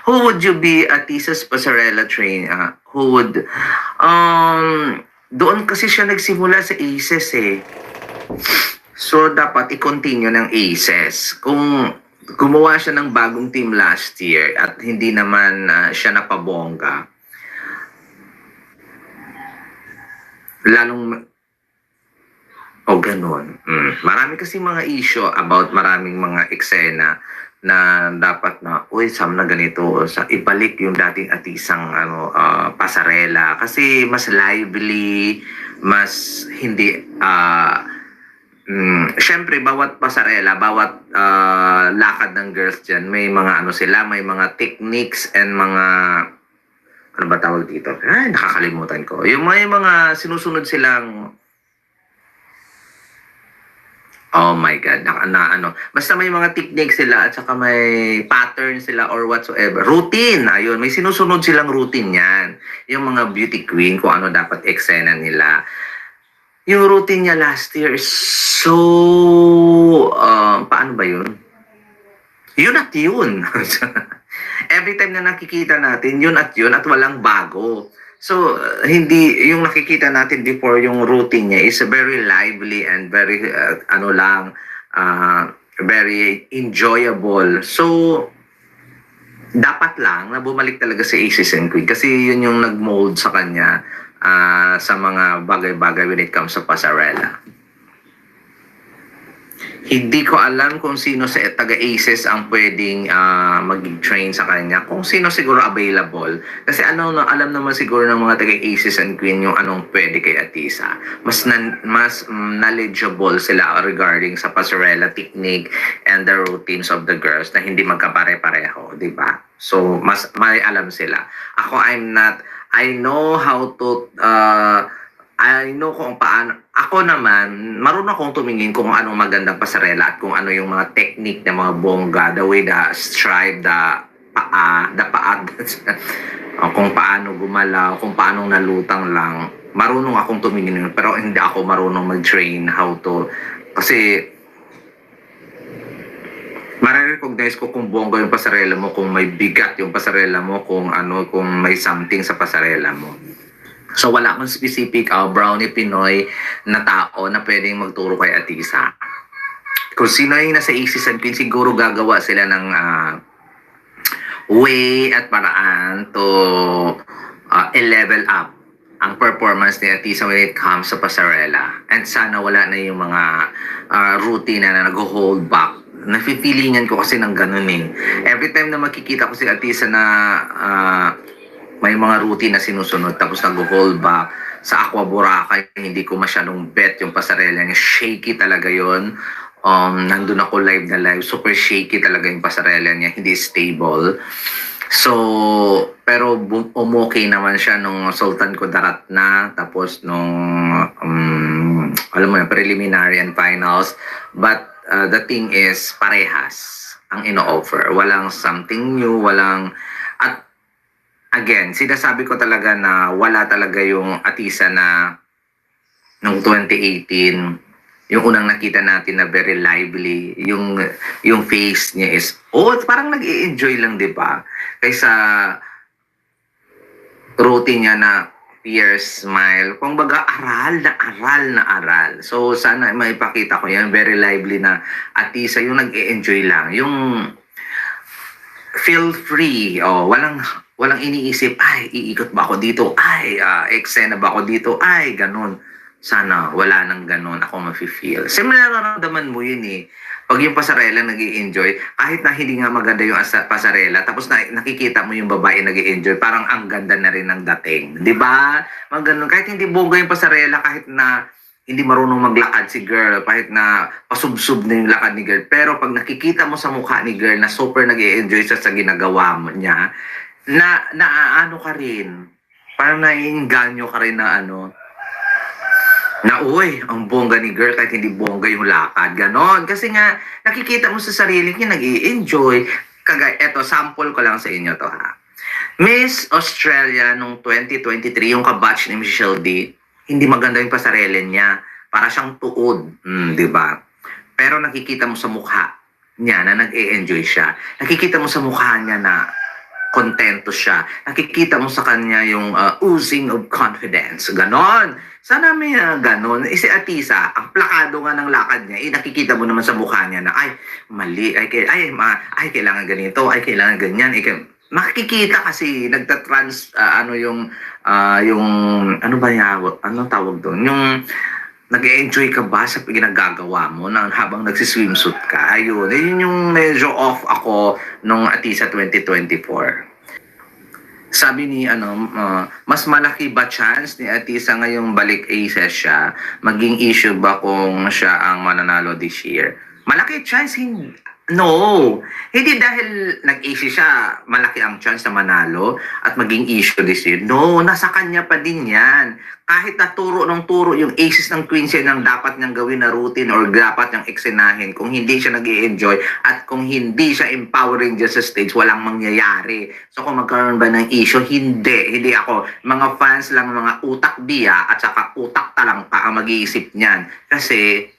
Who would you be at Tisa's Pasarela train? Who would... Doon kasi siya nagsimula sa Aces eh. So, dapat i-continue ng Aces. Kung gumawa siya ng bagong team last year at hindi naman siya napabongga, lalong ganun. Marami kasi mga issue about maraming mga eksena na dapat na, Sam na ganito, sa ibalik yung dating atisang pasarela kasi mas lively, mas hindi syempre bawat pasarela, bawat lakad ng girls dyan, may mga sila, may mga techniques and mga ano ba tawag dito? Ay, nakakalimutan ko. Yung may mga sinusunod silang oh my God, basta may mga techniques sila at saka may pattern sila or whatsoever. Routine, ayun, may sinusunod silang routine yan. Yung mga beauty queen, kung ano dapat eksena nila. Yung routine niya last year is so, paano ba yun? Yun at yun. Every time na nakikita natin, yun at walang bago. So, hindi, yung nakikita natin before yung routine niya is very lively and very, very enjoyable. So, dapat lang na bumalik talaga si Aces and Queen kasi yun yung nag-mold sa kanya sa mga bagay-bagay when it comes sa pasarela. Hindi ko alam kung sino sa taga-Aces ang pwedeng mag-train sa kanya. Kung sino siguro available. Kasi alam naman siguro ng mga taga-Aces and Queen yung anong pwede kay Atisa. Mas knowledgeable sila regarding sa pasarela technique and the routines of the girls na hindi magkapare-pareho, di ba? So, mas may alam sila. Ako, I know how to... I know kung paano. Ako naman, marunong akong tumingin kung anong magandang pasarela at kung ano yung mga technique ng mga bongga, the way the stride, the paa, kung paano gumalaw, kung paano nalutang lang. Marunong akong tumingin, pero hindi ako marunong mag-train how to. Kasi, marirecognize ko kung bongga yung pasarela mo, kung may bigat yung pasarela mo, kung may something sa pasarela mo. So, wala akong specific brownie Pinoy na tao na pwedeng magturo kay Atisa. Kung sino yung nasa Aces and Queen, siguro gagawa sila ng way at paraan to i-level up ang performance ni Atisa when it comes sa pasarela. And sana wala na yung mga routine na nag-hold back. Nafe-feelingan ko kasi ng ganun eh. Every time na makikita ko si Atisa na may mga routine na sinusunod tapos nag-hold back sa Aqua Boracay, hindi ko masyadong bet yung pasarela niya. Shaky talaga yon. Nandun ako live na live. Super shaky talaga yung pasarela niya. Hindi stable. So, pero umokay naman siya nung Sultan Kudarat na. Tapos nung, alam mo yun, preliminary and finals. But the thing is, parehas ang ino-offer. Walang something new, walang... At again, sinasabi ko talaga na wala talaga yung Atisa na noong 2018, yung unang nakita natin na very lively, yung face niya is, parang nag-i-enjoy lang, di ba? Kaysa routine niya na tears, smile, kung baga aral na aral. So, sana maipakita ko yan, very lively na Atisa, yung nag-i-enjoy lang, yung feel free, walang iniisip, iikot ba ako dito? Eksena ba ako dito? Ganun. Sana wala nang ganun ako mafe-feel. Kasi nararamdaman mo yun eh. Pag yung pasarela nag-i-enjoy, kahit na hindi nga maganda yung pasarela, tapos nakikita mo yung babae nag-i-enjoy, parang ang ganda na rin ng dating. Di ba? Ganun. Kahit hindi bongga yung pasarela, kahit na hindi marunong maglakad si girl, kahit na pasubsub na yung lakad ni girl. Pero pag nakikita mo sa mukha ni girl na super nag-i-enjoy siya sa ginagawa niya, na ka rin. Parang naiinganyo ka rin na ang bongga ni girl kahit hindi bongga yung lakad. Ganon. Kasi nga, nakikita mo sa sarili niya, nag-i-enjoy. Eto, sample ko lang sa inyo to ha. Miss Australia nung 2023, yung kabatch ni Michelle D, hindi maganda yung pasarela niya. Para siyang tuod. Di ba? Pero nakikita mo sa mukha niya na nag-i-enjoy siya. Nakikita mo sa mukha niya na kontento siya. Nakikita mo sa kanya yung oozing of confidence. Ganon. Sana may ganon. Si Atisa, ang plakado nga ng lakad niya, nakikita mo naman sa mukha niya na, ay, mali, ay, kailangan ganito, ay, kailangan ganyan. Makikita kasi, yung, ano ba yan, ano tawag doon? Yung, nag-enjoy ka ba sa ginagagawa mo habang nagsiswimsuit ka? Ayun, yun yung medyo off ako nung Atisa 2024. Sabi ni mas malaki ba chance ni Atisa ngayong balik aces siya? Maging issue ba kung siya ang mananalo this year? Malaki chance, no. Hindi dahil nag-ace siya, malaki ang chance na manalo at maging issue this year. No, nasa kanya pa din yan. Kahit naturo ng turo yung aces ng queens yan ang dapat niyang gawin na routine or dapat niyang eksenahin, kung hindi siya nag-i-enjoy at kung hindi siya empowering dyan sa stage, walang mangyayari. So kung magkaroon ba ng issue, hindi ako. Mga fans lang, mga utak biya at saka utak talangka ang mag-iisip niyan. Kasi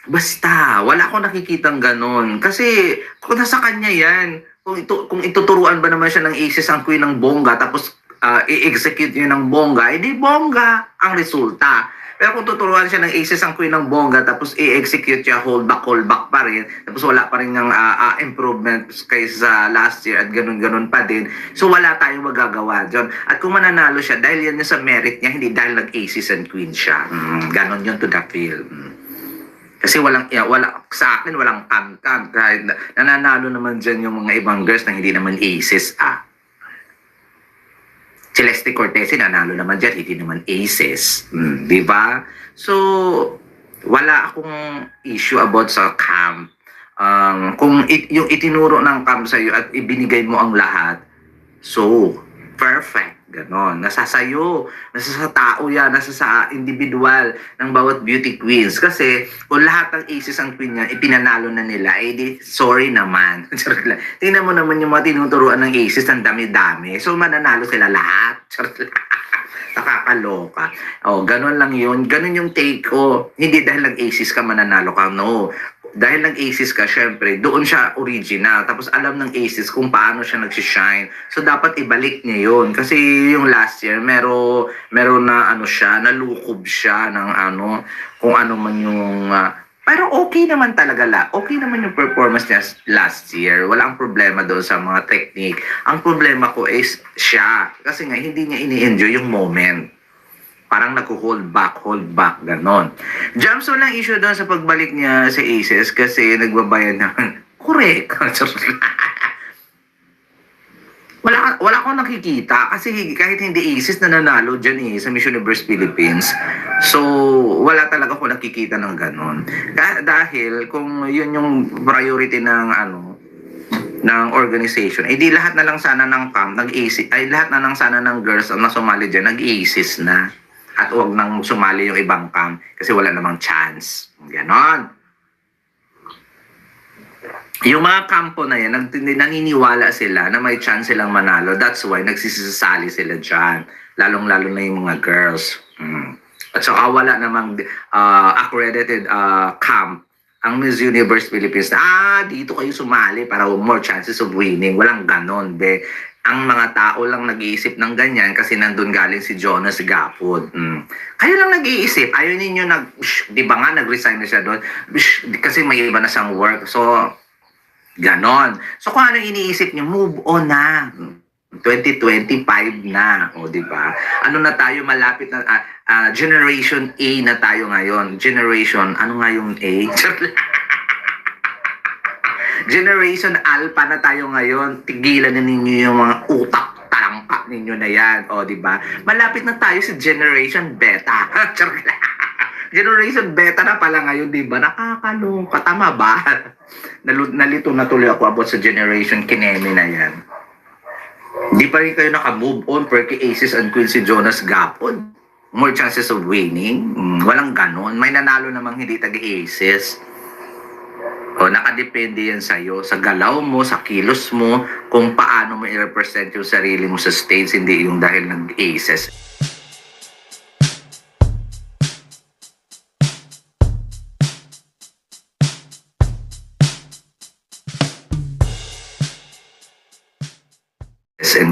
basta, wala akong nakikitang ganon. Kasi, kung nasa kanya yan, kung ituturuan ba naman siya ng aces ang queen ng bongga, tapos i-execute niya ng bongga, edi bongga ang resulta. Pero kung tuturuan siya ng aces ang queen ng bongga, tapos i-execute siya, hold back pa rin, tapos wala pa rin ng improvement kaysa last year at ganun-ganun pa din. So wala tayong magagawa dyan. At kung mananalo siya, dahil yan sa merit niya, hindi dahil nag-aces and queen siya. Ganon yun to the field. Kasi wala sa akin walang kam-kam. Kahit nananalo naman dyan yung mga ibang girls na hindi naman aces Celeste Cortez nanalo naman dyan, hindi naman aces. Di ba? So, wala akong issue about sa camp. Kung yung itinuro ng camp sa'yo at ibinigay mo ang lahat, so, perfect. Ganon. Nasa sayo. Nasa sa tao yan. Nasa sa individual ng bawat beauty queens. Kasi kung lahat ng aces ang queen niya, ipinanalo na nila, sorry naman. Tingnan mo naman yung mga tinuturuan ng aces, ang dami-dami. So mananalo sila lahat. Nakakaloka. Ganon lang yun. Ganon yung take ko. Hindi dahil nag-aces ka, mananalo ka. No. Dahil nag-aces ka, syempre, doon siya original. Tapos alam ng aces kung paano siya nagsishine. So, dapat ibalik niya yun. Kasi yung last year, meron na siya, nalukob siya ng kung ano man yung... pero okay naman talaga okay naman yung performance niya last year. Walang problema doon sa mga technique. Ang problema ko is siya. Kasi nga, hindi niya ini-enjoy yung moment. Parang nag-hold back, ganon. Jamson lang issue doon sa pagbalik niya sa aces kasi nagbabayad naman. Correct. wala akong nakikita kasi kahit hindi aces nananalo dyan sa Miss Universe Philippines. So, wala talaga akong nakikita ng ganon. Dahil kung yun yung priority ng organization, di lahat na lang sana ng camp nag-aces, lahat na lang sana ng girls na sumali dyan nag-aces na. At huwag nang sumali yung ibang camp kasi wala namang chance. Ganon. Yung mga kampo na yan, naniniwala sila na may chance silang manalo. That's why nagsisasali sila dyan. Lalong-lalo na yung mga girls. At saka wala namang accredited camp ang Miss Universe Philippines na, dito kayo sumali para more chances of winning. Walang ganon, be. Ang mga tao lang nag-iisip ng ganyan kasi nandun galing si Jonas Gapod. Kayo lang nag-iisip. Ayaw ninyo di ba nga nag-resign na siya doon? Kasi may iba na siyang work. So, ganon. So, kung ano iniisip niyo, move on na. 2025 na. Di ba? Ano na tayo, malapit na, Generation A na tayo ngayon. Generation, ano nga yung A? Generation Alpha na tayo ngayon. Tigilan na ninyo yung mga utak talangka ninyo na yan. Di ba? Malapit na tayo sa Generation Beta. Generation Beta na pala ngayon, di ba? Nakakaloka. Tama ba? Nalito na tuloy ako about sa Generation Kinemi na yan. Di pa rin kayo naka-move on perky aces and queen si Jonas Gapon. More chances of winning. Walang ganon. May nanalo namang hindi tag-aces. Nakadepende yan sa'yo, sa galaw mo, sa kilos mo, kung paano mo i-represent yung sarili mo sa stage, hindi yung dahil nag-aces. and